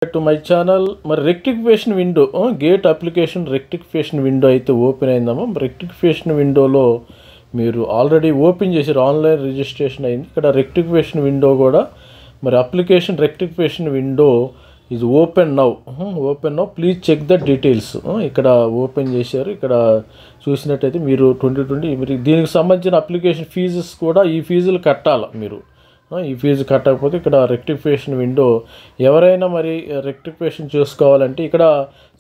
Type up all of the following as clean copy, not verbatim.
To my channel. మరి rectification window gate application rectification window అయితే open అయిందమ్మా. Rectification విండోలో మీరు ఆల్రెడీ ఓపెన్ చేశారు, ఆన్లైన్ రిజిస్ట్రేషన్ అయింది. ఇక్కడ రెక్టిఫికేషన్ విండో కూడా మరి application rectification window is open now. Please check the details. ఇక్కడ ఓపెన్ చేశారు. ఇక్కడ చూసినట్టయితే మీరు 2020 మీరు దీనికి సంబంధించిన అప్లికేషన్ ఫీజెస్ కూడా ఈ ఫీజులు కట్టాలి. మీరు ఈ ఫీజు కట్టకపోతే ఇక్కడ రెక్టిఫికేషన్ విండో ఎవరైనా మరి రెక్టిఫికేషన్ చేసుకోవాలంటే ఇక్కడ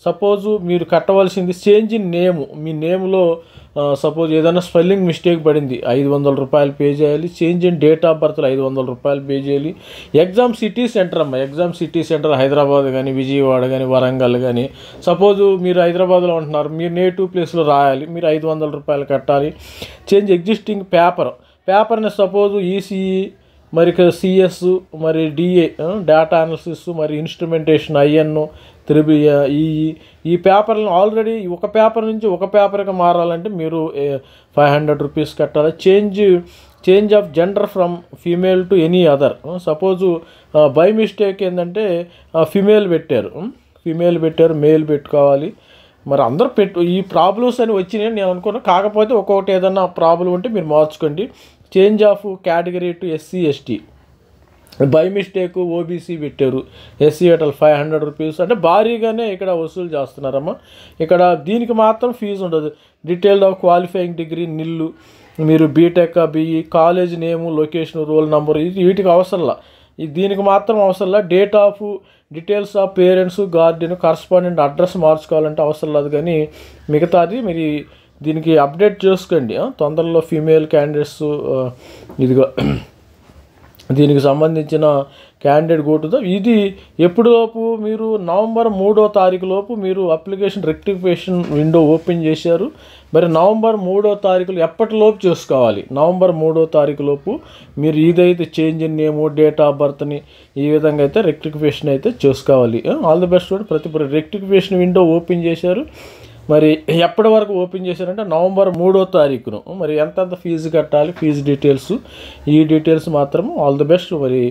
సపోజు మీరు కట్టవలసింది చేంజ్ ఇన్ నేమ్. మీ నేమ్లో సపోజ్ ఏదైనా స్పెల్లింగ్ మిస్టేక్ పడింది, 500 రూపాయలు పే చేయాలి. చేంజ్ ఇన్ డేట్ ఆఫ్ బర్త్లో 500 రూపాయలు పే చేయాలి. ఎగ్జామ్ సిటీ సెంటర్ అమ్మ, ఎగ్జామ్ సిటీ సెంటర్ హైదరాబాద్ కానీ విజయవాడ కానీ వరంగల్ కానీ. సపోజు మీరు హైదరాబాద్లో ఉంటున్నారు, మీరు నేటివ్ ప్లేస్లో రాయాలి, మీరు 500 రూపాయలు కట్టాలి. చేంజ్ ఎగ్జిస్టింగ్ పేపర్ని సపోజు ఈసీఈ మరి సిఎస్ మరి డిఏ డేటా అనాలిసిస్ మరి ఇన్స్ట్రుమెంటేషన్ ఐఎన్ ఈ పేపర్లను ఆల్రెడీ ఒక పేపర్ నుంచి ఒక పేపర్కి మారాలంటే మీరు 500 రూపీస్ కట్టాలి. Change of gender from female to any other. Suppose by mistake ఏంటంటే ఫీమేల్ పెట్టారు, మేల్ పెట్టుకోవాలి. మరి అందరూ ఈ ప్రాబ్లమ్స్ అని వచ్చినాయి నేను అనుకున్నాను. కాకపోతే ఒక్కొక్కటి ఏదైనా ప్రాబ్లం ఉంటే మీరు మార్చుకోండి. Change of category to SC ST, by mistake OBC పెట్టారు, ఎస్సీ పెట్టాలి 500 రూపీస్. అంటే భారీగానే ఇక్కడ వసూలు చేస్తున్నారమ్మా. ఇక్కడ దీనికి మాత్రం ఫీజు ఉండదు. Detail of qualifying degree nil, మీరు BTech BE, college name, location, roll number, వీటికి అవసరంలా. దీనికి మాత్రం అవసరంలా. Details of parents, guardian, correspondent address మార్చుకోవాలంటే అవసరం లేదు. కానీ మిగతాది మీరు దీనికి అప్డేట్ చేసుకోండి. తొందరలో ఫీమేల్ క్యాండిడేట్స్ ఇదిగో దీనికి సంబంధించిన క్యాండిడేట్ గోటుతో ఇది ఎప్పుడులోపు మీరు నవంబర్ 3వ తారీఖు లోపు మీరు అప్లికేషన్ రెక్టిఫికేషన్ విండో ఓపెన్ చేశారు. మరి నవంబర్ 3వ తారీఖులో ఎప్పటిలోపు చేసుకోవాలి. నవంబర్ 3వ తారీఖు లోపు మీరు ఇదైతే change in name, date of బర్త్ని ఈ విధంగా అయితే రెక్టిఫికేషన్ అయితే చేసుకోవాలి. All the best. ప్రతి రెక్టిఫికేషన్ విండో ఓపెన్ చేశారు. మరి ఎప్పటి వరకు ఓపెన్ చేశారంటే నవంబర్ 3వ తారీఖును. మరి ఎంతంత ఫీజు కట్టాలి, ఫీజు డీటెయిల్స్, ఈ డీటెయిల్స్ మాత్రం ఆల్ ది బెస్ట్. మరి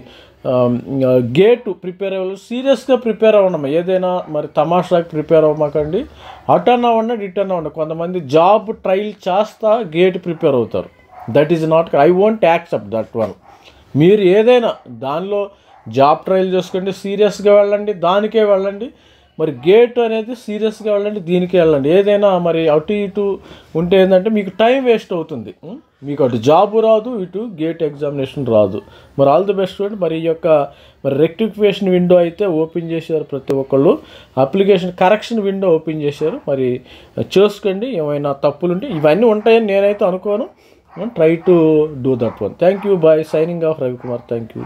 గేట్ ప్రిపేర్ అవ్వాలి, సీరియస్గా ప్రిపేర్ అవ్వడం. ఏదైనా మరి తమాషాకి ప్రిపేర్ అవ్వమాకండి. అటర్న్ అవ్వండి, రిటర్న్ అవ్వండి. కొంతమంది జాబ్ ట్రయల్ చేస్తా గేట్ ప్రిపేర్ అవుతారు. That is not, I won't accept that one. మీరు ఏదైనా దానిలో జాబ్ ట్రయల్ చేసుకోండి, సీరియస్గా వెళ్ళండి, దానికే వెళ్ళండి. మరి గేట్ అనేది సీరియస్గా వెళ్ళండి, దీనికి వెళ్ళండి. ఏదైనా మరి అటు ఇటు ఉంటే ఏంటంటే మీకు టైం వేస్ట్ అవుతుంది. మీకు అటు జాబ్ రాదు, ఇటు గేట్ ఎగ్జామినేషన్ రాదు. మరి ఆల్ ది బెస్ట్. మరి ఈ యొక్క మరి రెక్టిఫికేషన్ విండో అయితే ఓపెన్ చేశారు. ప్రతి ఒక్కళ్ళు అప్లికేషన్ కరెక్షన్ విండో ఓపెన్ చేశారు. మరి చేసుకోండి. ఏమైనా తప్పులు ఉంటే ఇవన్నీ ఉంటాయని నేనైతే అనుకోను. Try to do that one. Thank you. Bye. Signing off Ravikumar. Thank you.